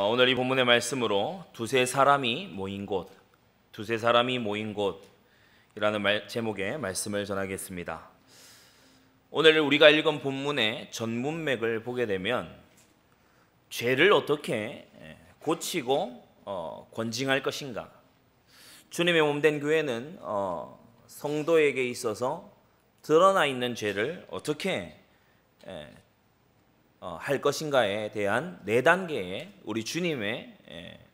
오늘 이 본문의 말씀으로 두세 사람이 모인 곳이라는 제목의 말씀을 전하겠습니다. 오늘 우리가 읽은 본문의 전문맥을 보게 되면 죄를 어떻게 고치고 권징할 것인가, 주님의 몸된 교회는 성도에게 있어서 드러나 있는 죄를 어떻게 할 것인가에 대한 4단계의 우리 주님의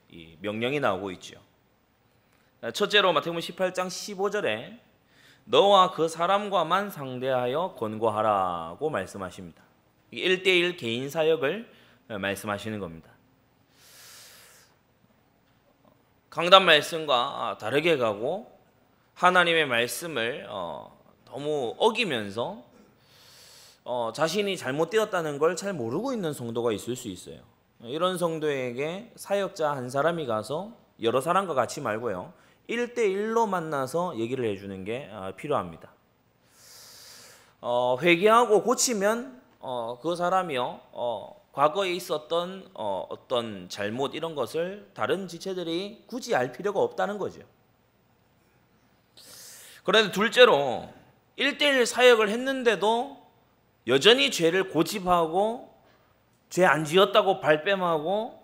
이 명령이 나오고 있죠. 첫째로 마태복음 18장 15절에 너와 그 사람과만 상대하여 권고하라고 말씀하십니다. 1대1 개인 사역을 말씀하시는 겁니다. 강단 말씀과 다르게 가고 하나님의 말씀을 너무 어기면서 자신이 잘못되었다는 걸 잘 모르고 있는 성도가 있을 수 있어요. 이런 성도에게 사역자 한 사람이 가서 여러 사람과 같이 말고요, 1대1로 만나서 얘기를 해주는 게 필요합니다. 회개하고 고치면 그 사람이요 과거에 있었던 어떤 잘못 이런 것을 다른 지체들이 굳이 알 필요가 없다는 거죠. 그런데 둘째로 1대1 사역을 했는데도 여전히 죄를 고집하고 죄 안 지었다고 발뺌하고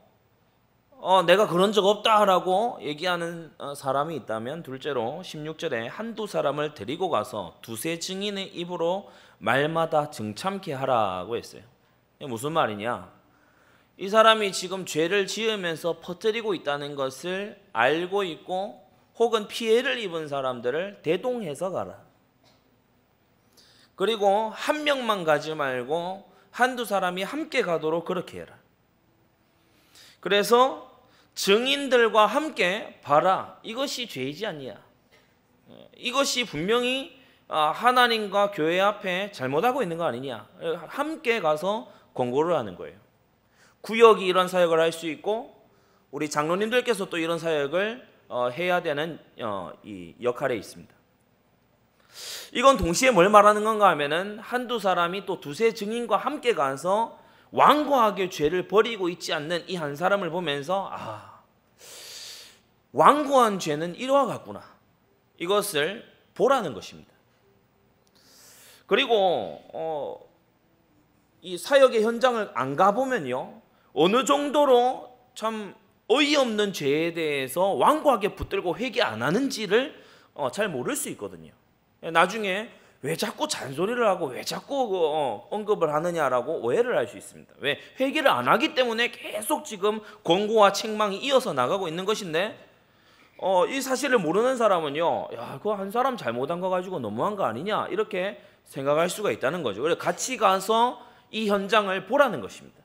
내가 그런 적 없다라고 얘기하는 사람이 있다면, 둘째로 16절에 한두 사람을 데리고 가서 두세 증인의 입으로 말마다 증참케 하라고 했어요. 이게 무슨 말이냐? 이 사람이 지금 죄를 지으면서 퍼뜨리고 있다는 것을 알고 있고 혹은 피해를 입은 사람들을 대동해서 가라. 그리고 한 명만 가지 말고 한두 사람이 함께 가도록 그렇게 해라. 그래서 증인들과 함께 봐라. 이것이 죄이지 않냐? 이것이 분명히 하나님과 교회 앞에 잘못하고 있는 거 아니냐? 함께 가서 권고를 하는 거예요. 구역이 이런 사역을 할 수 있고 우리 장로님들께서 또 이런 사역을 해야 되는 이 역할에 있습니다. 이건 동시에 뭘 말하는 건가 하면은 한두 사람이 또 두세 증인과 함께 가서 완고하게 죄를 버리고 있지 않는 이 한 사람을 보면서 완고한 죄는 이와 같구나, 이것을 보라는 것입니다. 그리고 이 사역의 현장을 안 가보면요, 어느 정도로 참 어이없는 죄에 대해서 완고하게 붙들고 회개 안 하는지를 잘 모를 수 있거든요. 나중에 왜 자꾸 잔소리를 하고 왜 자꾸 언급을 하느냐라고 오해를 할 수 있습니다. 왜? 회개를 안 하기 때문에 계속 지금 권고와 책망이 이어서 나가고 있는 것인데, 이 사실을 모르는 사람은요, 야, 그거 한 사람 잘못한 거 가지고 너무한 거 아니냐, 이렇게 생각할 수가 있다는 거죠. 그래서 같이 가서 이 현장을 보라는 것입니다.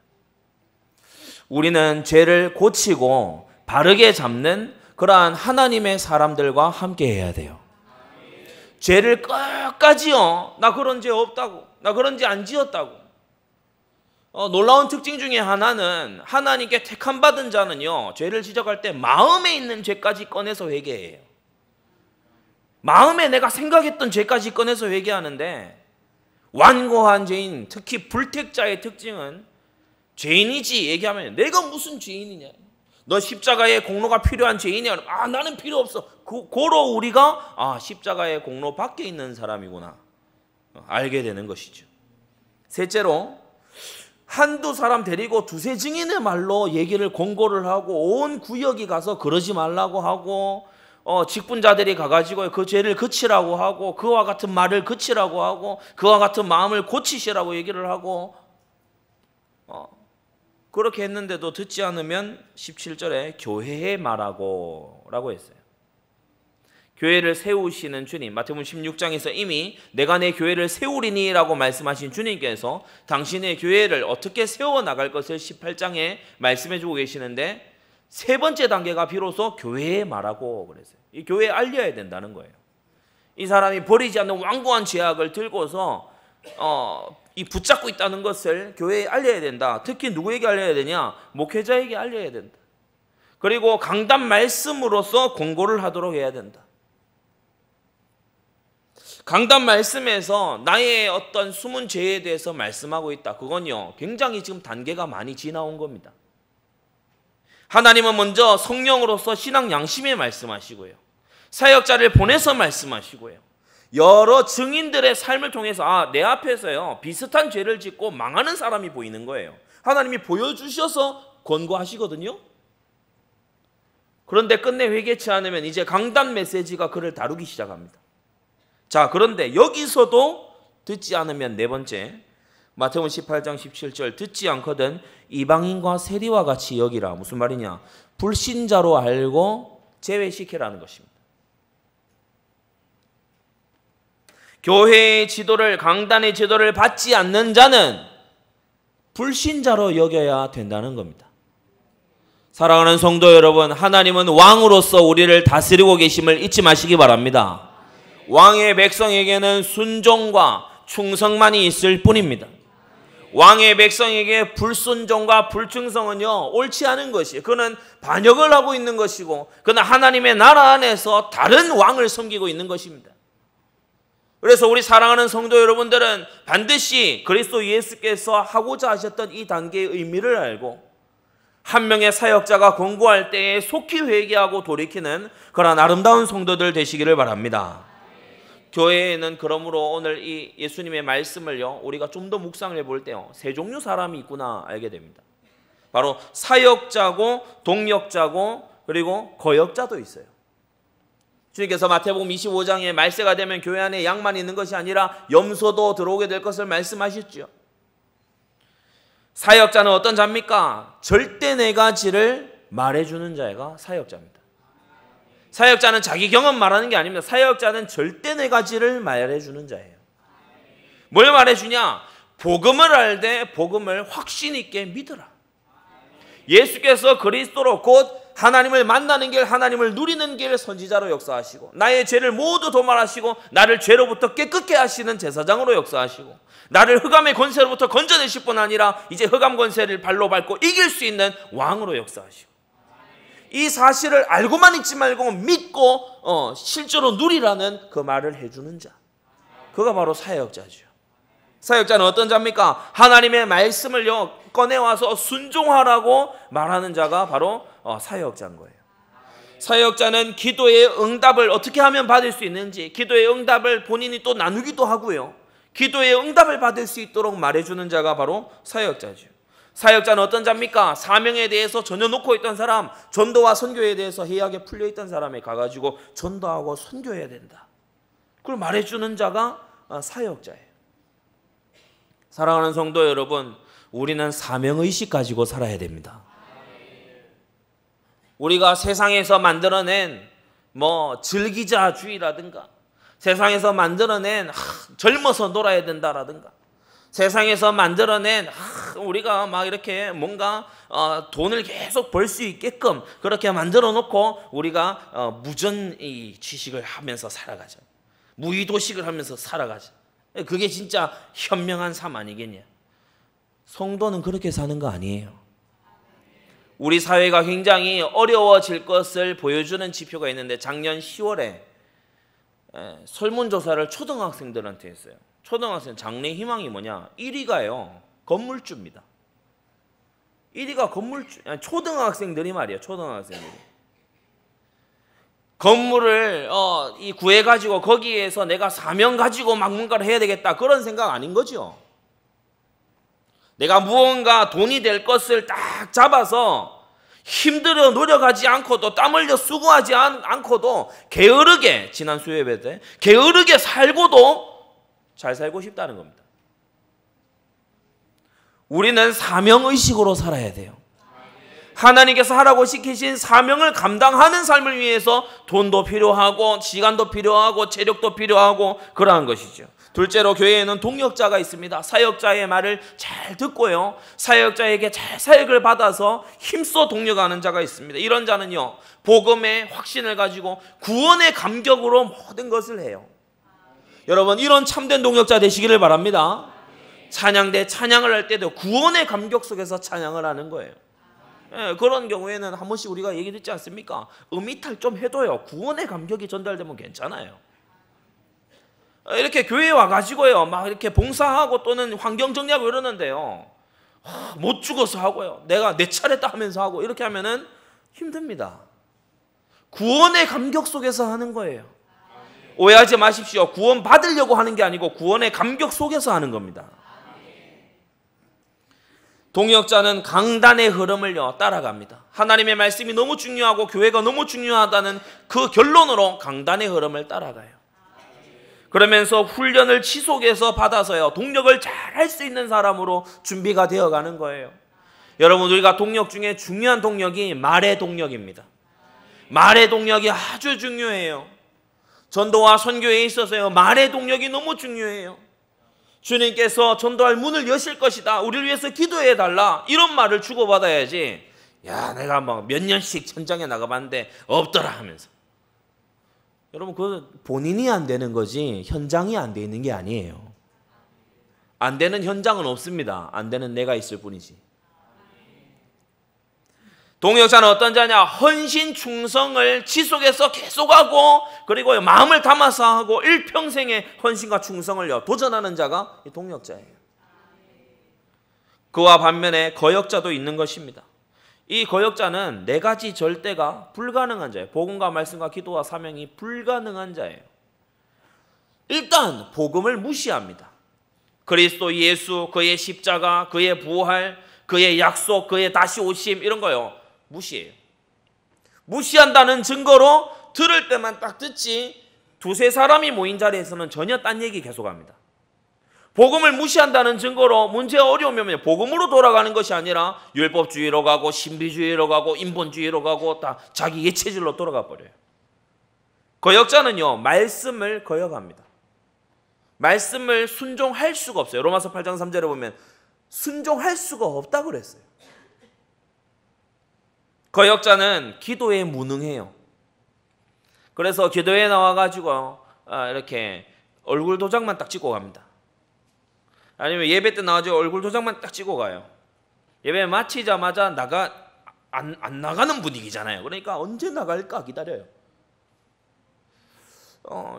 우리는 죄를 고치고 바르게 잡는 그러한 하나님의 사람들과 함께 해야 돼요. 죄를 끝까지요, 나 그런 죄 없다고, 나 그런 죄 안 지었다고. 놀라운 특징 중에 하나는 하나님께 택함받은 자는요, 죄를 지적할 때 마음에 있는 죄까지 꺼내서 회개해요. 마음에 내가 생각했던 죄까지 꺼내서 회개하는데, 완고한 죄인, 특히 불택자의 특징은 죄인이지 얘기하면 내가 무슨 죄인이냐, 너 십자가의 공로가 필요한 죄인이야, 나는 필요 없어. 고로 우리가 십자가의 공로 밖에 있는 사람이구나 알게 되는 것이죠. 셋째로, 한두 사람 데리고 두세 증인의 말로 얘기를 권고를 하고 온 구역이 가서 그러지 말라고 하고 직분자들이 가가지고 그 죄를 그치라고 하고 그와 같은 말을 그치라고 하고 그와 같은 마음을 고치시라고 얘기를 하고 그렇게 했는데도 듣지 않으면 17절에 교회에 말하고 라고 했어요. 교회를 세우시는 주님, 마태복음 16장에서 이미 내가 내 교회를 세우리니 라고 말씀하신 주님께서 당신의 교회를 어떻게 세워나갈 것을 18장에 말씀해 주고 계시는데, 세 번째 단계가 비로소 교회에 말하고 그랬어요. 이 교회에 알려야 된다는 거예요. 이 사람이 버리지 않는 완고한 죄악을 들고서 이 붙잡고 있다는 것을 교회에 알려야 된다. 특히 누구에게 알려야 되냐? 목회자에게 알려야 된다. 그리고 강단 말씀으로서 권고를 하도록 해야 된다. 강단 말씀에서 나의 어떤 숨은 죄에 대해서 말씀하고 있다. 그건요, 굉장히 지금 단계가 많이 지나온 겁니다. 하나님은 먼저 성령으로서 신앙 양심에 말씀하시고요. 사역자를 보내서 말씀하시고요. 여러 증인들의 삶을 통해서 내 앞에서요 비슷한 죄를 짓고 망하는 사람이 보이는 거예요. 하나님이 보여주셔서 권고하시거든요. 그런데 끝내 회개치 않으면 이제 강단 메시지가 그를 다루기 시작합니다. 자, 그런데 여기서도 듣지 않으면 네 번째, 마태복음 18장 17절, 듣지 않거든 이방인과 세리와 같이 여기라. 무슨 말이냐? 불신자로 알고 제외시키라는 것입니다. 교회의 지도를, 강단의 지도를 받지 않는 자는 불신자로 여겨야 된다는 겁니다. 사랑하는 성도 여러분, 하나님은 왕으로서 우리를 다스리고 계심을 잊지 마시기 바랍니다. 왕의 백성에게는 순종과 충성만이 있을 뿐입니다. 왕의 백성에게 불순종과 불충성은요 옳지 않은 것이에요. 그는 반역을 하고 있는 것이고 그는 하나님의 나라 안에서 다른 왕을 섬기고 있는 것입니다. 그래서 우리 사랑하는 성도 여러분들은 반드시 그리스도 예수께서 하고자 하셨던 이 단계의 의미를 알고 한 명의 사역자가 권고할 때에 속히 회개하고 돌이키는 그런 아름다운 성도들 되시기를 바랍니다. 교회에는 그러므로 오늘 이 예수님의 말씀을요 우리가 좀 더 묵상을 해볼 때요 세 종류 사람이 있구나 알게 됩니다. 바로 사역자고 동역자고 그리고 거역자도 있어요. 주님께서 마태복음 25장에 말세가 되면 교회 안에 양만 있는 것이 아니라 염소도 들어오게 될 것을 말씀하셨죠. 사역자는 어떤 자입니까? 절대 네 가지를 말해주는 자가 사역자입니다. 사역자는 자기 경험 말하는 게 아닙니다. 사역자는 절대 네 가지를 말해주는 자예요. 뭘 말해주냐? 복음을 알되 복음을 확신 있게 믿으라. 예수께서 그리스도로 곧 하나님을 만나는 길, 하나님을 누리는 길 선지자로 역사하시고 나의 죄를 모두 도말하시고 나를 죄로부터 깨끗게 하시는 제사장으로 역사하시고 나를 흑암의 권세로부터 건져내실 뿐 아니라 이제 흑암 권세를 발로 밟고 이길 수 있는 왕으로 역사하시고 이 사실을 알고만 있지 말고 믿고 실제로 누리라는 그 말을 해주는 자, 그가 바로 사역자죠. 사역자는 어떤 자입니까? 하나님의 말씀을요 꺼내와서 순종하라고 말하는 자가 바로 사역자인 거예요. 사역자는 기도의 응답을 어떻게 하면 받을 수 있는지, 기도의 응답을 본인이 또 나누기도 하고요, 기도의 응답을 받을 수 있도록 말해주는 자가 바로 사역자죠. 사역자는 어떤 자입니까? 사명에 대해서 전혀 놓고 있던 사람, 전도와 선교에 대해서 해이하게 풀려있던 사람에 가가지고 전도하고 선교해야 된다, 그걸 말해주는 자가 사역자예요. 사랑하는 성도 여러분, 우리는 사명의식 가지고 살아야 됩니다. 우리가 세상에서 만들어낸 즐기자주의라든가 세상에서 만들어낸 젊어서 놀아야 된다라든가 세상에서 만들어낸 우리가 막 이렇게 뭔가 돈을 계속 벌 수 있게끔 그렇게 만들어 놓고 우리가 무전이 취식을 하면서 살아가자, 무의도식을 하면서 살아가자, 그게 진짜 현명한 삶 아니겠냐? 성도는 그렇게 사는 거 아니에요. 우리 사회가 굉장히 어려워질 것을 보여주는 지표가 있는데 작년 10월에 설문조사를 초등학생들한테 했어요. 초등학생 장래 희망이 뭐냐? 1위가요 건물주입니다. 1위가 건물주, 초등학생들이 말이에요. 초등학생들이 건물을 구해가지고 거기에서 내가 사명 가지고 막 뭔가를 해야 되겠다, 그런 생각 아닌 거죠. 내가 무언가 돈이 될 것을 딱 잡아서 힘들어 노력하지 않고도 땀 흘려 수고하지 않고도 게으르게, 지난 수요예배 때 게으르게 살고도 잘 살고 싶다는 겁니다. 우리는 사명의식으로 살아야 돼요. 하나님께서 하라고 시키신 사명을 감당하는 삶을 위해서 돈도 필요하고 시간도 필요하고 체력도 필요하고 그러한 것이죠. 둘째로 교회에는 동역자가 있습니다. 사역자의 말을 잘 듣고요, 사역자에게 잘 사역을 받아서 힘써 동역하는 자가 있습니다. 이런 자는요 복음의 확신을 가지고 구원의 감격으로 모든 것을 해요. 여러분, 이런 참된 동역자 되시기를 바랍니다. 찬양대 찬양을 할 때도 구원의 감격 속에서 찬양을 하는 거예요. 그런 경우에는 한 번씩 우리가 얘기 듣지 않습니까? 음이탈 좀 해도요 구원의 감격이 전달되면 괜찮아요. 이렇게 교회에 와가지고요 막 이렇게 봉사하고 또는 환경 정리하고 이러는데요 못 죽어서 하고요, 내가 내 차례다 하면서 하고 이렇게 하면은 힘듭니다. 구원의 감격 속에서 하는 거예요. 오해하지 마십시오. 구원 받으려고 하는 게 아니고 구원의 감격 속에서 하는 겁니다. 동역자는 강단의 흐름을요 따라갑니다. 하나님의 말씀이 너무 중요하고 교회가 너무 중요하다는 그 결론으로 강단의 흐름을 따라가요. 그러면서 훈련을 지속해서 받아서요 동력을 잘 할 수 있는 사람으로 준비가 되어가는 거예요. 여러분, 우리가 동력 중에 중요한 동력이 말의 동력입니다. 말의 동력이 아주 중요해요. 전도와 선교에 있어서요 말의 동력이 너무 중요해요. 주님께서 전도할 문을 여실 것이다, 우리를 위해서 기도해 달라, 이런 말을 주고받아야지 야 내가 막 몇 년씩 현장에 나가봤는데 없더라 하면서. 여러분, 그건 본인이 안 되는 거지 현장이 안 돼 있는 게 아니에요. 안 되는 현장은 없습니다. 안 되는 내가 있을 뿐이지. 동역자는 어떤 자냐? 헌신 충성을 지속해서 계속하고 그리고 마음을 담아서 하고 일평생의 헌신과 충성을요 도전하는 자가 이 동역자예요. 그와 반면에 거역자도 있는 것입니다. 이 거역자는 네 가지 절대가 불가능한 자예요. 복음과 말씀과 기도와 사명이 불가능한 자예요. 일단 복음을 무시합니다. 그리스도 예수, 그의 십자가, 그의 부활, 그의 약속, 그의 다시 오심, 이런 거요 무시해요. 무시한다는 증거로 들을 때만 딱 듣지 두세 사람이 모인 자리에서는 전혀 딴 얘기 계속합니다. 복음을 무시한다는 증거로 문제가 어려우면 복음으로 돌아가는 것이 아니라 율법주의로 가고 신비주의로 가고 인본주의로 가고 다 자기 예체질로 돌아가 버려요. 거역자는요 말씀을 거역합니다. 말씀을 순종할 수가 없어요. 로마서 8장 3절에 보면 순종할 수가 없다고 그랬어요. 거역자는 기도에 무능해요. 그래서 기도에 나와가지고 이렇게 얼굴 도장만 딱 찍고 갑니다. 아니면 예배 때 나와가지고 얼굴 도장만 딱 찍고 가요. 예배 마치자마자 안 나가는 분위기잖아요. 그러니까 언제 나갈까 기다려요.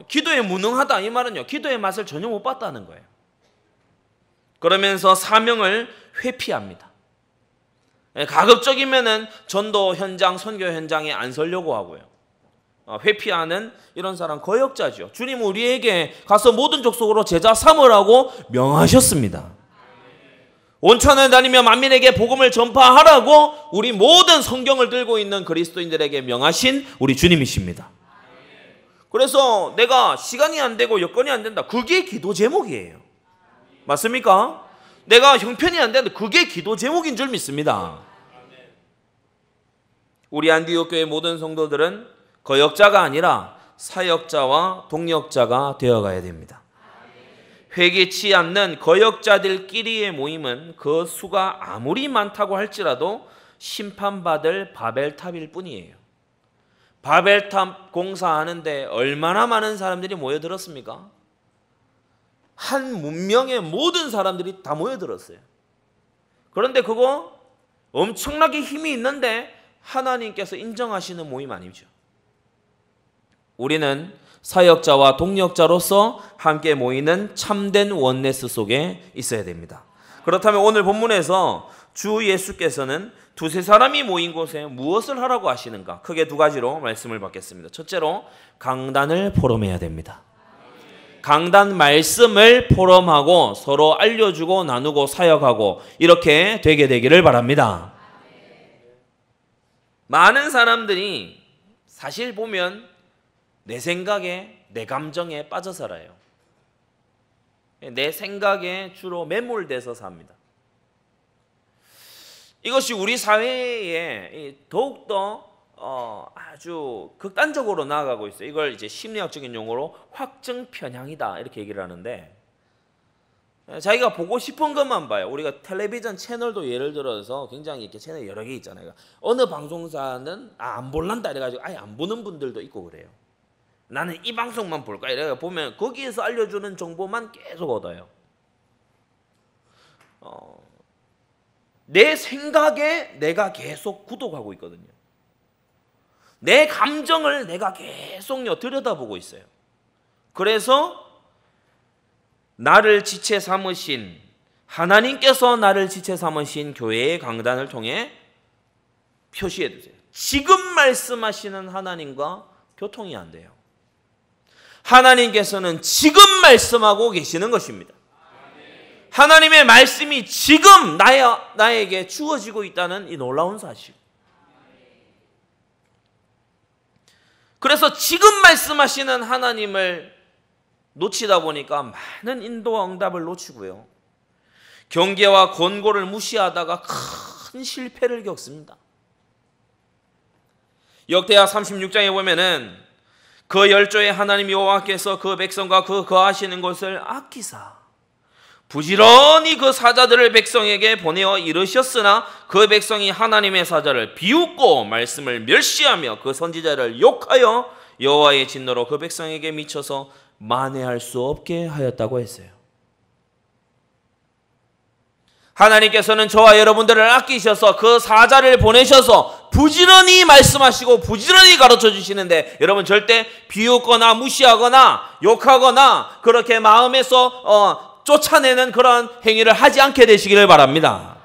기도에 무능하다 이 말은요 기도의 맛을 전혀 못 봤다는 거예요. 그러면서 사명을 회피합니다. 가급적이면은 전도 현장, 선교 현장에 안 서려고 하고요. 회피하는 이런 사람 거역자죠. 주님 우리에게 가서 모든 족속으로 제자 삼으라고 명하셨습니다. 온천을 다니며 만민에게 복음을 전파하라고 우리 모든 성경을 들고 있는 그리스도인들에게 명하신 우리 주님이십니다. 그래서 내가 시간이 안 되고 여건이 안 된다, 그게 기도 제목이에요. 맞습니까? 내가 형편이 안 되는데 그게 기도 제목인 줄 믿습니다. 우리 안디옥 교회 모든 성도들은 거역자가 아니라 사역자와 동역자가 되어가야 됩니다. 회개치 않는 거역자들끼리의 모임은 그 수가 아무리 많다고 할지라도 심판받을 바벨탑일 뿐이에요. 바벨탑 공사하는데 얼마나 많은 사람들이 모여들었습니까? 한 문명의 모든 사람들이 다 모여들었어요. 그런데 그거 엄청나게 힘이 있는데 하나님께서 인정하시는 모임 아니죠. 우리는 사역자와 동역자로서 함께 모이는 참된 원네스 속에 있어야 됩니다. 그렇다면 오늘 본문에서 주 예수께서는 두세 사람이 모인 곳에 무엇을 하라고 하시는가? 크게 두 가지로 말씀을 받겠습니다. 첫째로 강단을 포럼해야 됩니다. 강단 말씀을 포럼하고 서로 알려주고 나누고 사역하고 이렇게 되게 되기를 바랍니다. 많은 사람들이 사실 보면 내 생각에 내 감정에 빠져 살아요. 내 생각에 주로 매몰돼서 삽니다. 이것이 우리 사회에 더욱더 아주 극단적으로 나아가고 있어요. 이걸 이제 심리학적인 용어로 확증 편향이다 이렇게 얘기를 하는데, 자기가 보고 싶은 것만 봐요. 우리가 텔레비전 채널도 예를 들어서 굉장히 이렇게 채널 여러 개 있잖아요. 어느 방송사는 안 볼란다 이래가지고 아예 안 보는 분들도 있고 그래요. 나는 이 방송만 볼까 이래 보면 거기에서 알려주는 정보만 계속 얻어요. 내 생각에 내가 계속 구독하고 있거든요. 내 감정을 내가 계속 들여다보고 있어요. 그래서 나를 지체 삼으신 하나님께서 나를 지체 삼으신 교회의 강단을 통해 표시해 두세요. 지금 말씀하시는 하나님과 교통이 안 돼요. 하나님께서는 지금 말씀하고 계시는 것입니다. 하나님의 말씀이 지금 나에게 주어지고 있다는 이 놀라운 사실. 그래서 지금 말씀하시는 하나님을 놓치다 보니까 많은 인도와 응답을 놓치고요. 경계와 권고를 무시하다가 큰 실패를 겪습니다. 역대하 36장에 보면은 그 열조의 하나님 여호와께서 그 백성과 그 거하시는 곳을 아끼사 부지런히 그 사자들을 백성에게 보내어 이르셨으나 그 백성이 하나님의 사자를 비웃고 말씀을 멸시하며 그 선지자를 욕하여 여호와의 진노로 그 백성에게 미쳐서 만회할 수 없게 하였다고 했어요. 하나님께서는 저와 여러분들을 아끼셔서 그 사자를 보내셔서 부지런히 말씀하시고 부지런히 가르쳐 주시는데, 여러분 절대 비웃거나 무시하거나 욕하거나 그렇게 마음에서 쫓아내는 그런 행위를 하지 않게 되시기를 바랍니다.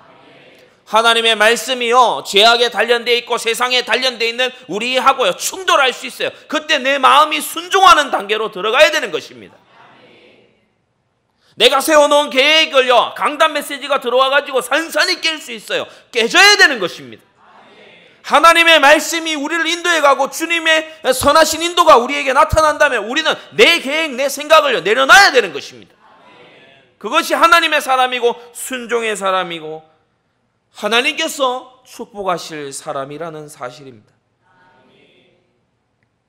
하나님의 말씀이요, 죄악에 단련되어 있고 세상에 단련되어 있는 우리하고요 충돌할 수 있어요. 그때 내 마음이 순종하는 단계로 들어가야 되는 것입니다. 내가 세워놓은 계획을요, 강단 메시지가 들어와가지고 산산이 깰 수 있어요. 깨져야 되는 것입니다. 하나님의 말씀이 우리를 인도해가고 주님의 선하신 인도가 우리에게 나타난다면 우리는 내 계획, 내 생각을 내려놔야 되는 것입니다. 그것이 하나님의 사람이고 순종의 사람이고 하나님께서 축복하실 사람이라는 사실입니다.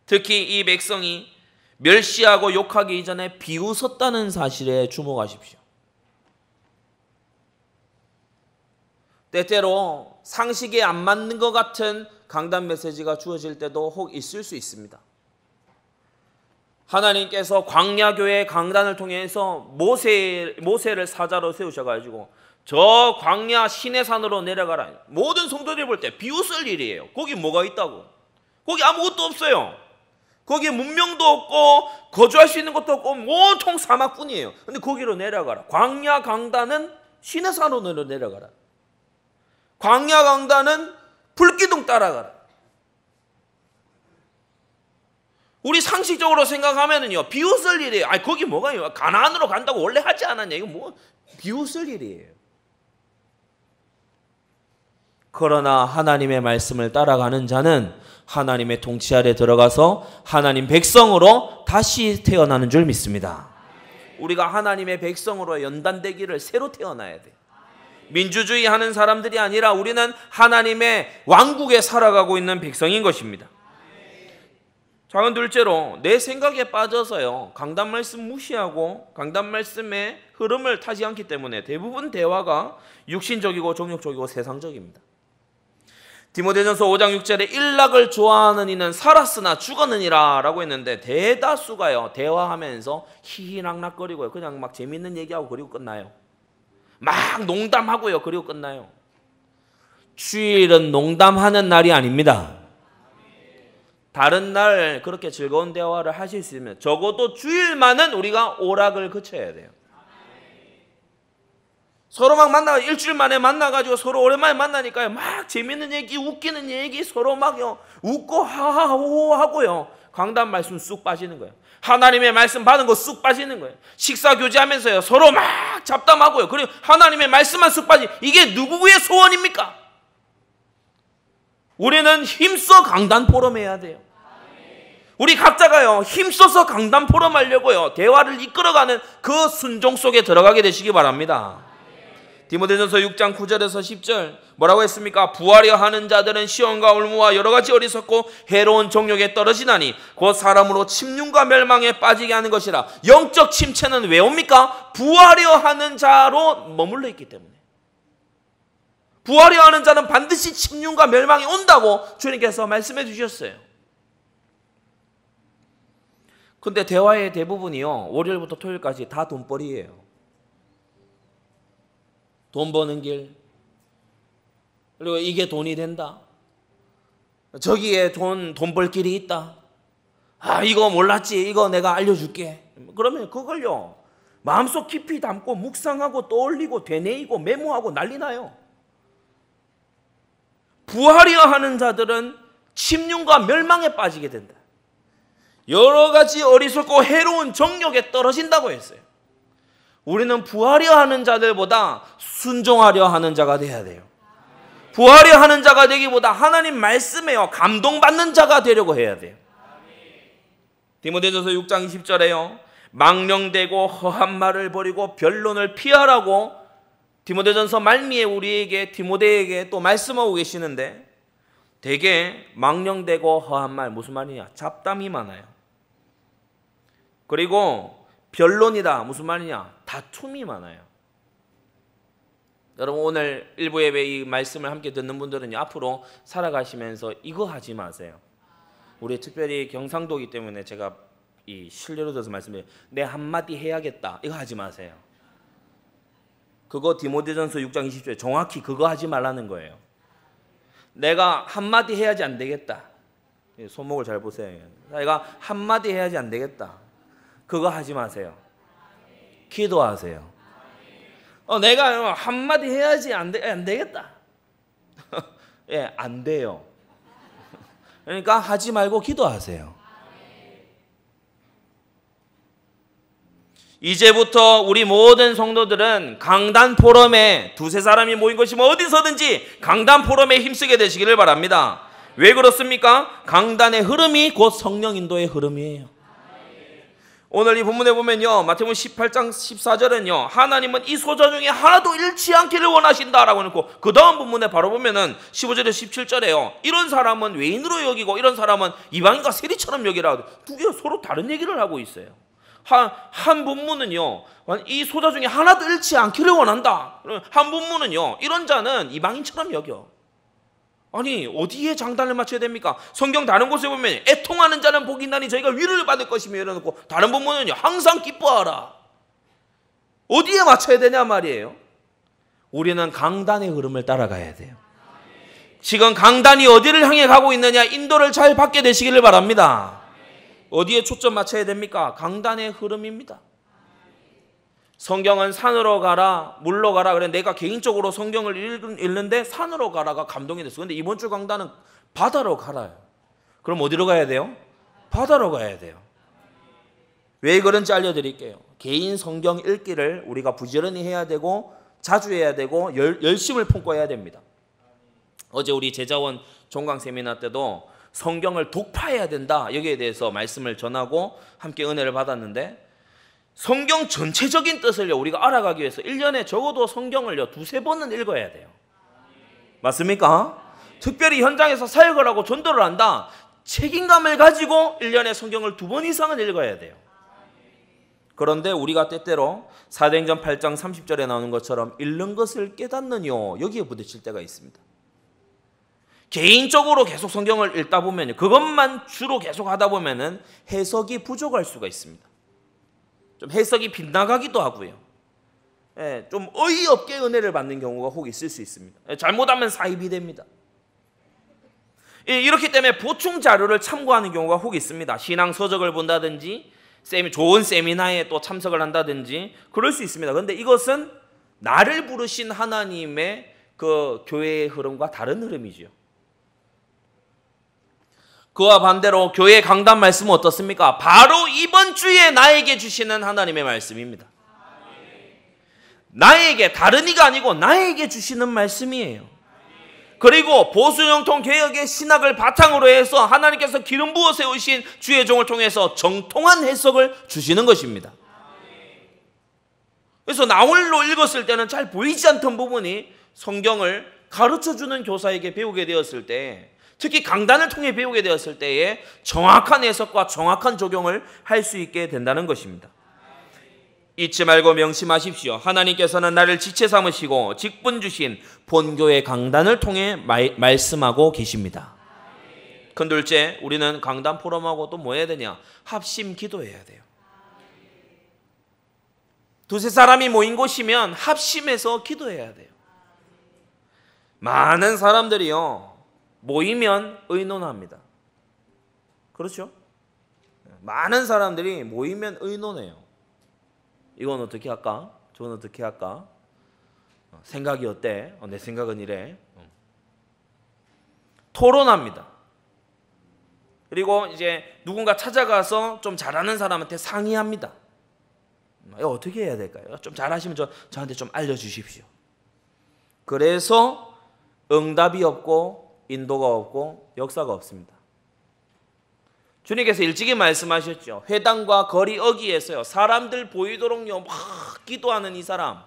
특히 이 백성이 멸시하고 욕하기 이전에 비웃었다는 사실에 주목하십시오. 때때로 상식에 안 맞는 것 같은 강단 메시지가 주어질 때도 혹 있을 수 있습니다. 하나님께서 광야교회 강단을 통해서 모세를 사자로 세우셔가지고 저 광야 시내산으로 내려가라. 모든 성도들이 볼 때 비웃을 일이에요. 거기 뭐가 있다고? 거기 아무것도 없어요. 거기에 문명도 없고 거주할 수 있는 것도 없고 온통 사막뿐이에요. 근데 거기로 내려가라. 광야 강단은 시내산으로 내려가라. 광야 강단은 불기둥 따라가라. 우리 상식적으로 생각하면은요, 비웃을 일이에요. 아니 거기 뭐가 가나안으로 간다고 원래 하지 않았냐? 이거 뭐 비웃을 일이에요. 그러나 하나님의 말씀을 따라가는 자는 하나님의 통치 아래 들어가서 하나님 백성으로 다시 태어나는 줄 믿습니다. 우리가 하나님의 백성으로 연단되기를 새로 태어나야 돼요. 민주주의 하는 사람들이 아니라 우리는 하나님의 왕국에 살아가고 있는 백성인 것입니다. 작은 둘째로 내 생각에 빠져서요, 강단 말씀 무시하고 강단 말씀의 흐름을 타지 않기 때문에 대부분 대화가 육신적이고 정욕적이고 세상적입니다. 디모데전서 5장 6절에 일락을 좋아하는 이는 살았으나 죽었느니라 라고 했는데 대다수가요 대화하면서 희희낙낙거리고요 그냥 막 재밌는 얘기하고 그리고 끝나요. 막 농담하고요 그리고 끝나요. 주일은 농담하는 날이 아닙니다. 다른 날 그렇게 즐거운 대화를 하실 수 있으면 적어도 주일만은 우리가 오락을 그쳐야 돼요. 서로 막 일주일 만에 만나가지고 서로 오랜만에 만나니까요 막 재밌는 얘기, 웃기는 얘기 서로 막 웃고 하하호호 하고요 강단 말씀 쑥 빠지는 거예요. 하나님의 말씀 받은 거 쑥 빠지는 거예요. 식사 교제하면서요 서로 막 잡담하고요 그리고 하나님의 말씀만 쑥 빠지. 이게 누구의 소원입니까? 우리는 힘써 강단 포럼해야 돼요. 우리 각자가요 힘써서 강단 포럼하려고요 대화를 이끌어가는 그 순종 속에 들어가게 되시기 바랍니다. 디모데전서 6장 9절에서 10절 뭐라고 했습니까? 부하려 하는 자들은 시험과 올무와 여러 가지 어리석고 해로운 정욕에 떨어지나니 곧 사람으로 침륜과 멸망에 빠지게 하는 것이라. 영적 침체는 왜 옵니까? 부하려 하는 자로 머물러 있기 때문에. 부하려 하는 자는 반드시 침륜과 멸망이 온다고 주님께서 말씀해 주셨어요. 근데 대화의 대부분이요 월요일부터 토요일까지 다 돈벌이에요. 돈 버는 길, 그리고 이게 돈이 된다, 저기에 돈 벌 길이 있다, 아 이거 몰랐지, 이거 내가 알려줄게. 그러면 그걸요 마음속 깊이 담고 묵상하고 떠올리고 되뇌이고 메모하고 난리 나요. 부하려 하는 자들은 침륜과 멸망에 빠지게 된다. 여러 가지 어리석고 해로운 정욕에 떨어진다고 했어요. 우리는 부하려 하는 자들보다 순종하려 하는 자가 되어야 돼요. 부하려 하는 자가 되기보다 하나님 말씀에요 감동받는 자가 되려고 해야 돼요. 디모데전서 6장 20절에요. 망령되고 허한 말을 버리고 변론을 피하라고 디모데전서 말미에 우리에게 디모데에게 또 말씀하고 계시는데, 되게 망령되고 허한 말 무슨 말이냐? 잡담이 많아요. 그리고 변론이다 무슨 말이냐? 다툼이 많아요. 여러분 오늘 일부 예배 이 말씀을 함께 듣는 분들은 앞으로 살아가시면서 이거 하지 마세요. 우리 특별히 경상도이기 때문에 제가 이 실례로 들어서 말씀드려요. 내 한마디 해야겠다 이거 하지 마세요. 그거 디모데전서 6장 20절에 정확히 그거 하지 말라는 거예요. 내가 한마디 해야지 안 되겠다. 손목을 잘 보세요. 내가 한마디 해야지 안 되겠다. 그거 하지 마세요. 기도하세요. 내가 한마디 해야지 안 되겠다. 예, 안 돼요. 그러니까 하지 말고 기도하세요. 이제부터 우리 모든 성도들은 강단 포럼에 두세 사람이 모인 것이면 어디서든지 강단 포럼에 힘쓰게 되시기를 바랍니다. 왜 그렇습니까? 강단의 흐름이 곧 성령 인도의 흐름이에요. 오늘 이 본문에 보면요, 마태복음 18장 14절은요, 하나님은 이 소자 중에 하나도 잃지 않기를 원하신다라고 해놓고 그 다음 본문에 바로 보면은 15절에 17절에요. 이런 사람은 외인으로 여기고 이런 사람은 이방인과 세리처럼 여기라. 두 개가 서로 다른 얘기를 하고 있어요. 한 본문은요, 이 소자 중에 하나도 잃지 않기를 원한다. 한 본문은요, 이런 자는 이방인처럼 여겨. 아니 어디에 장단을 맞춰야 됩니까? 성경 다른 곳에 보면 애통하는 자는 복이 있나니 저희가 위로를 받을 것이며 이러놓고, 다른 본문은요 항상 기뻐하라. 어디에 맞춰야 되냐 말이에요. 우리는 강단의 흐름을 따라가야 돼요. 지금 강단이 어디를 향해 가고 있느냐 인도를 잘 받게 되시기를 바랍니다. 어디에 초점 맞춰야 됩니까? 강단의 흐름입니다. 성경은 산으로 가라 물로 가라 그래. 내가 개인적으로 성경을 읽는데 산으로 가라가 감동이 됐어. 근데 이번 주 강단은 바다로 가라요. 그럼 어디로 가야 돼요? 바다로 가야 돼요. 왜 그런지 알려드릴게요. 개인 성경 읽기를 우리가 부지런히 해야 되고 자주 해야 되고 열심을 품고 해야 됩니다. 어제 우리 제자원 종강 세미나 때도 성경을 독파해야 된다 여기에 대해서 말씀을 전하고 함께 은혜를 받았는데, 성경 전체적인 뜻을 우리가 알아가기 위해서 1년에 적어도 성경을 두세 번은 읽어야 돼요. 맞습니까? 특별히 현장에서 사역을 하고 전도를 한다. 책임감을 가지고 1년에 성경을 2번 이상은 읽어야 돼요. 그런데 우리가 때때로 사도행전 8장 30절에 나오는 것처럼 읽는 것을 깨닫느뇨 여기에 부딪힐 때가 있습니다. 개인적으로 계속 성경을 읽다 보면 그것만 주로 계속 하다 보면은 해석이 부족할 수가 있습니다. 좀 해석이 빗나가기도 하고요. 예, 좀 어이없게 은혜를 받는 경우가 혹 있을 수 있습니다. 예, 잘못하면 사입이 됩니다. 이렇기 때문에 보충 자료를 참고하는 경우가 혹 있습니다. 신앙 서적을 본다든지 좋은 세미나에 또 참석을 한다든지 그럴 수 있습니다. 그런데 이것은 나를 부르신 하나님의 그 교회의 흐름과 다른 흐름이죠. 그와 반대로 교회 강단 말씀은 어떻습니까? 바로 이번 주에 나에게 주시는 하나님의 말씀입니다. 나에게, 다른 이가 아니고 나에게 주시는 말씀이에요. 그리고 보수영통 개혁의 신학을 바탕으로 해서 하나님께서 기름 부어 세우신 주의 종을 통해서 정통한 해석을 주시는 것입니다. 그래서 나 홀로 읽었을 때는 잘 보이지 않던 부분이 성경을 가르쳐주는 교사에게 배우게 되었을 때, 특히 강단을 통해 배우게 되었을 때에 정확한 해석과 정확한 적용을 할 수 있게 된다는 것입니다. 잊지 말고 명심하십시오. 하나님께서는 나를 지체 삼으시고 직분 주신 본교의 강단을 통해 말씀하고 계십니다. 근둘째, 우리는 강단 포럼하고 또 뭐 해야 되냐? 합심 기도해야 돼요. 두세 사람이 모인 곳이면 합심해서 기도해야 돼요. 많은 사람들이요 모이면 의논합니다. 그렇죠? 많은 사람들이 모이면 의논해요. 이건 어떻게 할까? 저건 어떻게 할까? 생각이 어때? 내 생각은 이래. 토론합니다. 그리고 이제 누군가 찾아가서 좀 잘하는 사람한테 상의합니다. 어떻게 해야 될까요? 좀 잘하시면 저한테 좀 알려주십시오. 그래서 응답이 없고 인도가 없고 역사가 없습니다. 주님께서 일찍이 말씀하셨죠. 회당과 거리 어귀에서요, 사람들 보이도록요 막 기도하는 이 사람,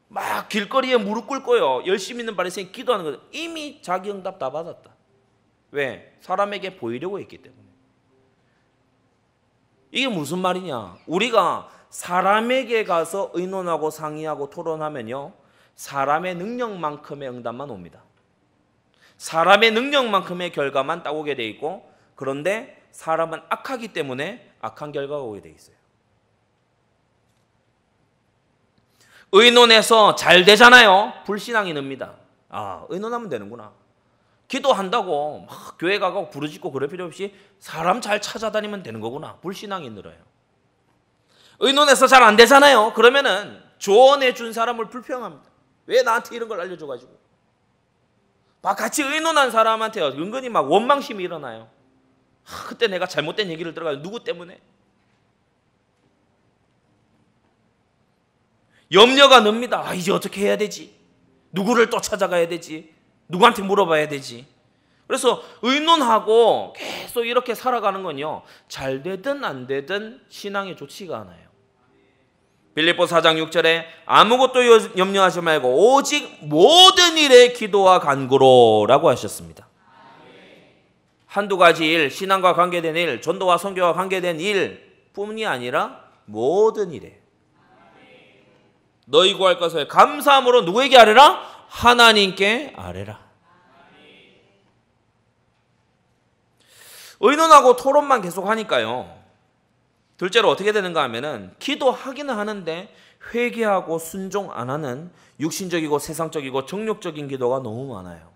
막 길거리에 무릎 꿇고요 열심히 있는 바리새인 기도하는 거죠. 이미 자기 응답 다 받았다. 왜? 사람에게 보이려고 했기 때문에. 이게 무슨 말이냐? 우리가 사람에게 가서 의논하고 상의하고 토론하면요, 사람의 능력만큼의 응답만 옵니다. 사람의 능력만큼의 결과만 따오게 돼 있고, 그런데 사람은 악하기 때문에 악한 결과가 오게 돼 있어요. 의논해서 잘 되잖아요. 불신앙이 늡니다. 아, 의논하면 되는구나. 기도한다고 막 교회 가고 부르짖고 그럴 필요 없이 사람 잘 찾아다니면 되는 거구나. 불신앙이 늘어요. 의논해서 잘 안 되잖아요. 그러면은 조언해 준 사람을 불평합니다. 왜 나한테 이런 걸 알려줘가지고. 막 같이 의논한 사람한테 은근히 막 원망심이 일어나요. 그때 내가 잘못된 얘기를 들어가지고 누구 때문에? 염려가 늡니다. 이제 어떻게 해야 되지? 누구를 또 찾아가야 되지? 누구한테 물어봐야 되지? 그래서 의논하고 계속 이렇게 살아가는 건요, 잘 되든 안 되든 신앙이 좋지가 않아요. 빌립보 4장 6절에 아무것도 염려하지 말고 오직 모든 일에 기도와 간구로 라고 하셨습니다. 한두 가지 일, 신앙과 관계된 일, 전도와 선교와 관계된 일 뿐이 아니라 모든 일에 너희 구할 것을 감사함으로 누구에게 아뢰라? 하나님께 아뢰라. 의논하고 토론만 계속 하니까요, 둘째로 어떻게 되는가 하면은 기도하기는 하는데 회개하고 순종 안 하는 육신적이고 세상적이고 정욕적인 기도가 너무 많아요.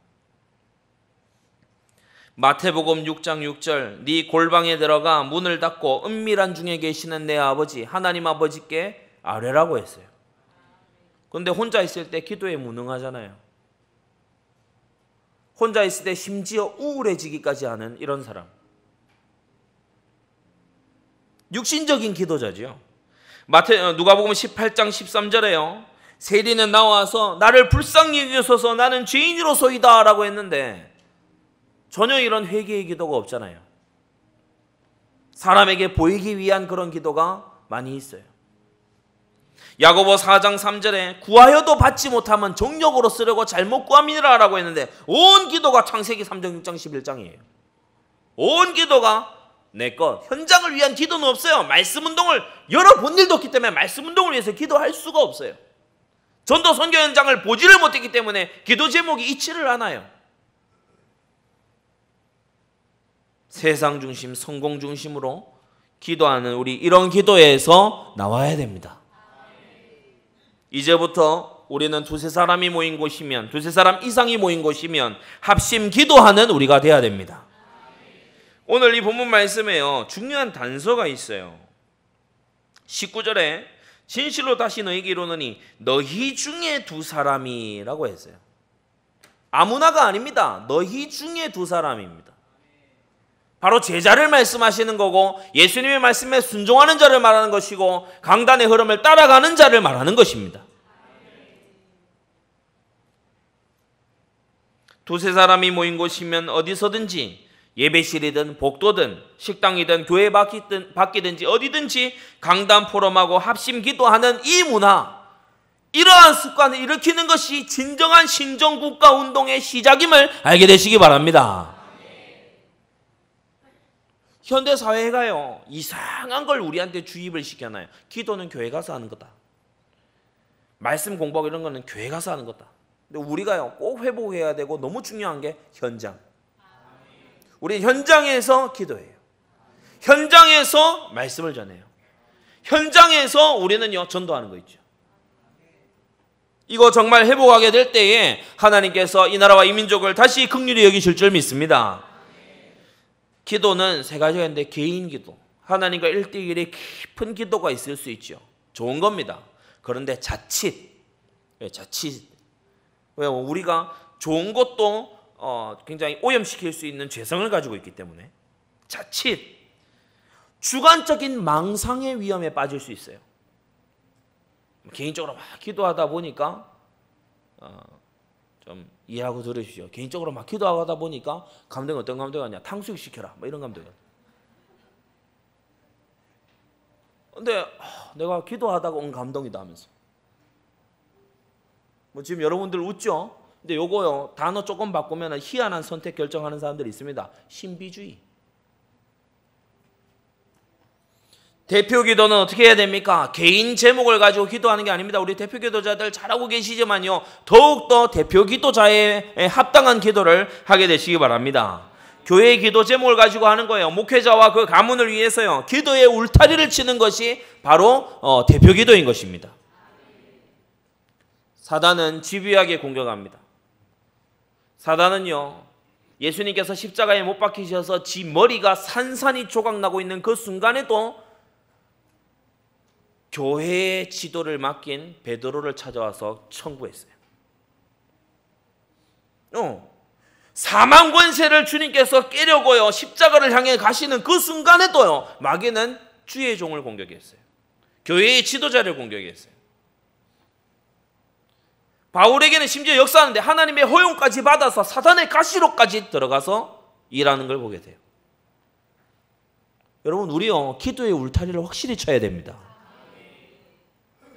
마태복음 6장 6절, 네 골방에 들어가 문을 닫고 은밀한 중에 계시는 내 아버지 하나님 아버지께 아뢰라고 했어요. 그런데 혼자 있을 때 기도에 무능하잖아요. 혼자 있을 때 심지어 우울해지기까지 하는 이런 사람, 육신적인 기도자지요. 누가복음 18장 13절에요. 세리는 나와서 나를 불쌍히 여기소서 나는 죄인이로소이다 라고 했는데 전혀 이런 회개의 기도가 없잖아요. 사람에게 보이기 위한 그런 기도가 많이 있어요. 야고보 4장 3절에 구하여도 받지 못하면 정욕으로 쓰려고 잘못 구함이라 라고 했는데 온 기도가 창세기 3장 6장 11장이에요. 온 기도가 내 것, 현장을 위한 기도는 없어요. 말씀 운동을 여러 본 일도 없기 때문에 말씀 운동을 위해서 기도할 수가 없어요. 전도 선교 현장을 보지를 못했기 때문에 기도 제목이 있지를 않아요. 세상 중심, 성공 중심으로 기도하는 우리 이런 기도에서 나와야 됩니다. 이제부터 우리는 두세 사람이 모인 곳이면, 두세 사람 이상이 모인 곳이면 합심 기도하는 우리가 돼야 됩니다. 오늘 이 본문 말씀에요, 중요한 단서가 있어요. 19절에 진실로 다시 너희에게 이르노니 너희 중에 두 사람이라고 했어요. 아무나가 아닙니다. 너희 중에 두 사람입니다. 바로 제자를 말씀하시는 거고 예수님의 말씀에 순종하는 자를 말하는 것이고 강단의 흐름을 따라가는 자를 말하는 것입니다. 두세 사람이 모인 곳이면 어디서든지 예배실이든 복도든 식당이든 교회 밖이든지 어디든지 강단 포럼하고 합심 기도하는 이 문화, 이러한 습관을 일으키는 것이 진정한 신정국가 운동의 시작임을 알게 되시기 바랍니다. 현대사회가요 이상한 걸 우리한테 주입을 시켜놔요. 기도는 교회 가서 하는 거다. 말씀 공부하고 이런 거는 교회 가서 하는 거다. 근데 우리가요 꼭 회복해야 되고 너무 중요한 게 현장. 우리 현장에서 기도해요. 현장에서 말씀을 전해요. 현장에서 우리는요 전도하는 거 있죠. 이거 정말 회복하게 될 때에 하나님께서 이 나라와 이 민족을 다시 긍휼히 여기실 줄 믿습니다. 기도는 세 가지가 있는데 개인 기도, 하나님과 1대1의 깊은 기도가 있을 수 있죠. 좋은 겁니다. 그런데 자칫 왜 우리가 좋은 것도 굉장히 오염시킬 수 있는 죄성을 가지고 있기 때문에 자칫 주관적인 망상의 위험에 빠질 수 있어요. 개인적으로 막 기도하다 보니까 좀 이해하고 들으십시오. 개인적으로 막 기도하다 보니까 감동이 어떤 감동이냐? 탕수육 시켜라. 뭐 이런 감동이에요. 근데 내가 기도하다가 온 감동이다 하면서 뭐 지금 여러분들 웃죠? 근데 요거요 단어 조금 바꾸면 희한한 선택 결정하는 사람들이 있습니다. 신비주의. 대표 기도는 어떻게 해야 됩니까? 개인 제목을 가지고 기도하는 게 아닙니다. 우리 대표 기도자들 잘하고 계시지만요, 더욱더 대표 기도자에 합당한 기도를 하게 되시기 바랍니다. 교회 기도 제목을 가지고 하는 거예요. 목회자와 그 가문을 위해서요, 기도의 울타리를 치는 것이 바로 대표 기도인 것입니다. 사단은 집요하게 공격합니다. 사단은요, 예수님께서 십자가에 못 박히셔서 지 머리가 산산이 조각나고 있는 그 순간에도 교회의 지도를 맡긴 베드로를 찾아와서 청구했어요. 사망 권세를 주님께서 깨려고요 십자가를 향해 가시는 그 순간에도요, 마귀는 주의 종을 공격했어요. 교회의 지도자를 공격했어요. 바울에게는 심지어 역사하는데 하나님의 허용까지 받아서 사단의 가시로까지 들어가서 일하는 걸 보게 돼요. 여러분, 우리요 기도의 울타리를 확실히 쳐야 됩니다.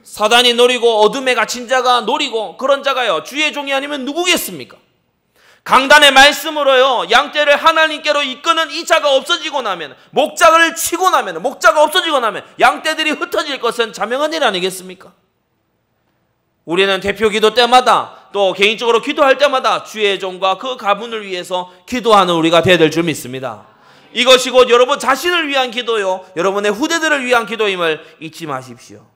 사단이 노리고 어둠에 갇힌 자가 노리고 그런 자가요, 주의 종이 아니면 누구겠습니까? 강단의 말씀으로요 양떼를 하나님께로 이끄는 이 자가 없어지고 나면, 목자를 치고 나면, 목자가 없어지고 나면 양떼들이 흩어질 것은 자명한 일 아니겠습니까? 우리는 대표 기도 때마다 또 개인적으로 기도할 때마다 주의 종과 그 가문을 위해서 기도하는 우리가 되어야 될 줄 믿습니다. 이것이 곧 여러분 자신을 위한 기도요, 여러분의 후대들을 위한 기도임을 잊지 마십시오.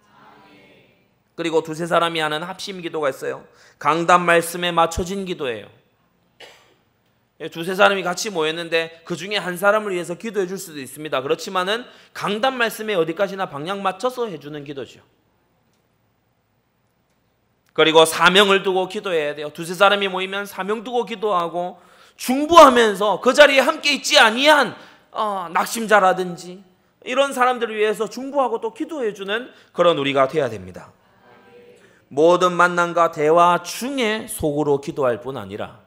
그리고 두세 사람이 하는 합심 기도가 있어요. 강단 말씀에 맞춰진 기도예요. 두세 사람이 같이 모였는데 그 중에 한 사람을 위해서 기도해 줄 수도 있습니다. 그렇지만은 강단 말씀에 어디까지나 방향 맞춰서 해주는 기도죠. 그리고 사명을 두고 기도해야 돼요. 두세 사람이 모이면 사명 두고 기도하고, 중보하면서 그 자리에 함께 있지 아니한 낙심자라든지 이런 사람들을 위해서 중보하고 또 기도해주는 그런 우리가 돼야 됩니다. 모든 만남과 대화 중에 속으로 기도할 뿐 아니라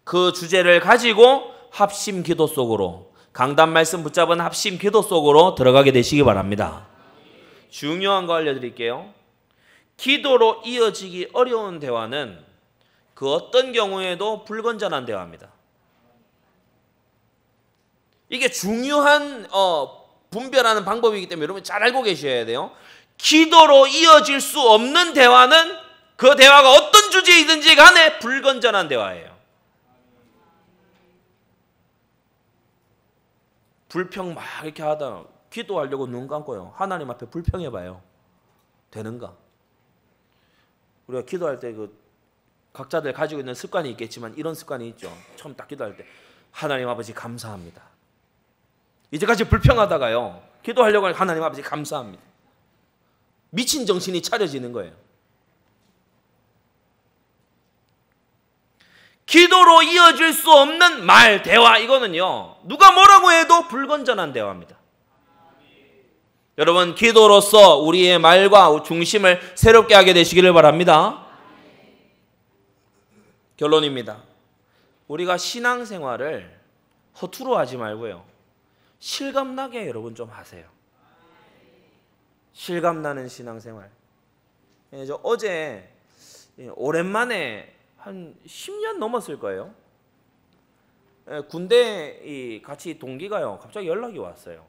그 주제를 가지고 합심 기도 속으로, 강단 말씀 붙잡은 합심 기도 속으로 들어가게 되시기 바랍니다. 중요한 거 알려드릴게요. 기도로 이어지기 어려운 대화는 그 어떤 경우에도 불건전한 대화입니다. 이게 중요한 분별하는 방법이기 때문에 여러분 잘 알고 계셔야 돼요. 기도로 이어질 수 없는 대화는 그 대화가 어떤 주제이든지 간에 불건전한 대화예요. 불평 막 이렇게 하다 기도하려고 눈 감고요, 하나님 앞에 불평해봐요. 되는가? 우리가 기도할 때 그 각자들 가지고 있는 습관이 있겠지만 이런 습관이 있죠. 처음 딱 기도할 때 하나님 아버지 감사합니다. 이제까지 불평하다가요, 기도하려고 하니까 하나님 아버지 감사합니다. 미친 정신이 차려지는 거예요. 기도로 이어질 수 없는 말, 대화, 이거는요 누가 뭐라고 해도 불건전한 대화입니다. 여러분, 기도로서 우리의 말과 중심을 새롭게 하게 되시기를 바랍니다. 결론입니다. 우리가 신앙생활을 허투루 하지 말고요, 실감나게 여러분 좀 하세요. 실감나는 신앙생활. 저 어제 오랜만에 한 10년 넘었을 거예요. 군대 같이 동기가요 갑자기 연락이 왔어요.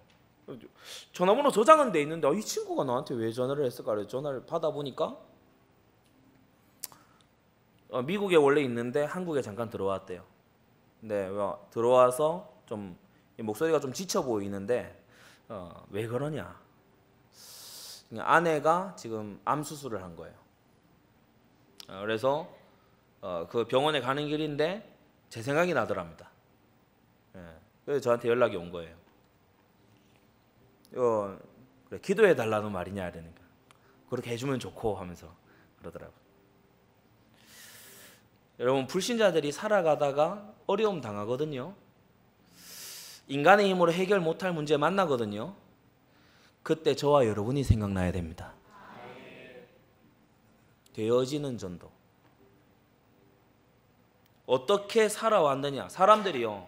전화번호 저장은 돼 있는데 이 친구가 나한테 왜 전화를 했을까? 그래서 전화를 받아보니까 미국에 원래 있는데 한국에 잠깐 들어왔대요. 근데 들어와서 좀 목소리가 좀 지쳐 보이는데 왜 그러냐? 아내가 지금 암 수술을 한 거예요. 그래서 그 병원에 가는 길인데 제 생각이 나더랍니다. 그래서 저한테 연락이 온 거예요. 그래, 기도해 달라는 말이냐 이러니까 그렇게 해주면 좋고 하면서 그러더라고요. 여러분, 불신자들이 살아가다가 어려움 당하거든요. 인간의 힘으로 해결 못할 문제 만나거든요. 그때 저와 여러분이 생각나야 됩니다. 되어지는 전도. 어떻게 살아왔느냐. 사람들이요,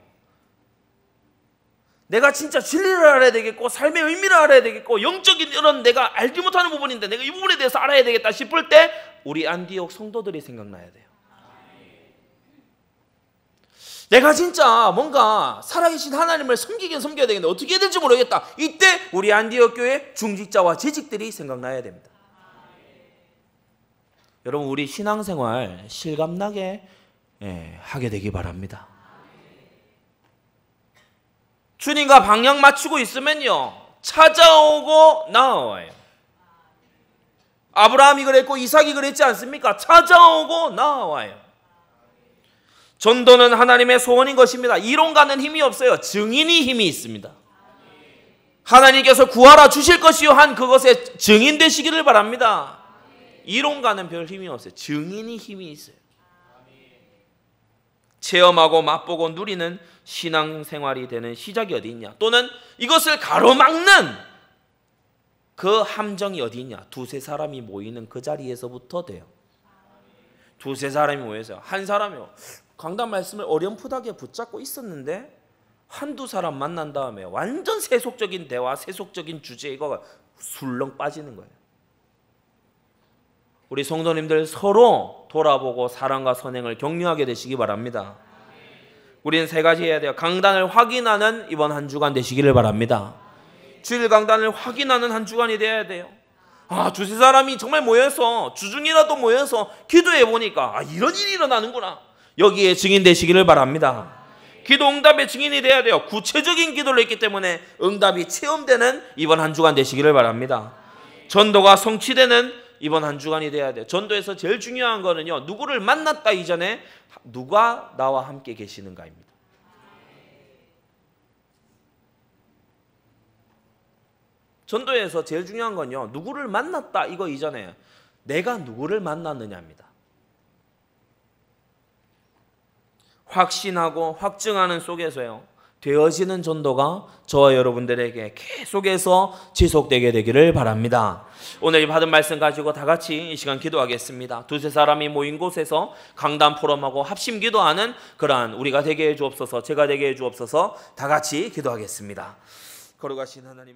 내가 진짜 진리를 알아야 되겠고 삶의 의미를 알아야 되겠고 영적인 이런 내가 알지 못하는 부분인데 내가 이 부분에 대해서 알아야 되겠다 싶을 때 우리 안디옥 성도들이 생각나야 돼요. 내가 진짜 뭔가 살아계신 하나님을 섬기긴 섬겨야 되겠는데 어떻게 해야 될지 모르겠다. 이때 우리 안디옥 교회 중직자와 재직들이 생각나야 됩니다. 여러분, 우리 신앙생활 실감나게 하게 되기 바랍니다. 주님과 방향 맞추고 있으면요, 찾아오고 나와요. 아브라함이 그랬고 이삭이 그랬지 않습니까? 찾아오고 나와요. 전도는 하나님의 소원인 것입니다. 이론가는 힘이 없어요. 증인이 힘이 있습니다. 하나님께서 구하라 주실 것이요 한 그것에 증인 되시기를 바랍니다. 이론가는 별 힘이 없어요. 증인이 힘이 있어요. 체험하고 맛보고 누리는 신앙생활이 되는 시작이 어디 있냐? 또는 이것을 가로막는 그 함정이 어디 있냐? 두세 사람이 모이는 그 자리에서부터 돼요. 두세 사람이 모여서 한 사람이요, 강단 말씀을 어렴풋하게 붙잡고 있었는데 한두 사람 만난 다음에 완전 세속적인 대화, 세속적인 주제에 이거 술렁 빠지는 거예요. 우리 성도님들 서로 돌아보고 사랑과 선행을 격려하게 되시기 바랍니다. 우리는 세 가지 해야 돼요. 강단을 확인하는 이번 한 주간 되시기를 바랍니다. 주일 강단을 확인하는 한 주간이 되어야 돼요. 두세 사람이 정말 모여서 주중이라도 모여서 기도해 보니까 이런 일이 일어나는구나. 여기에 증인 되시기를 바랍니다. 기도 응답의 증인이 돼야 돼요. 구체적인 기도를 했기 때문에 응답이 체험되는 이번 한 주간 되시기를 바랍니다. 전도가 성취되는 이번 한 주간이 돼야 돼요. 전도에서 제일 중요한 거는요, 누구를 만났다 이전에 누가 나와 함께 계시는가입니다. 전도에서 제일 중요한 건요, 누구를 만났다 이거 이전에 내가 누구를 만났느냐입니다. 확신하고 확증하는 속에서요, 되어지는 전도가 저와 여러분들에게 계속해서 지속되게 되기를 바랍니다. 오늘 받은 말씀 가지고 다 같이 이 시간 기도하겠습니다. 두세 사람이 모인 곳에서 강단 포럼하고 합심 기도하는 그러한 우리가 되게 해 주옵소서, 제가 되게 해 주옵소서. 다 같이 기도하겠습니다. 거룩하신 하나님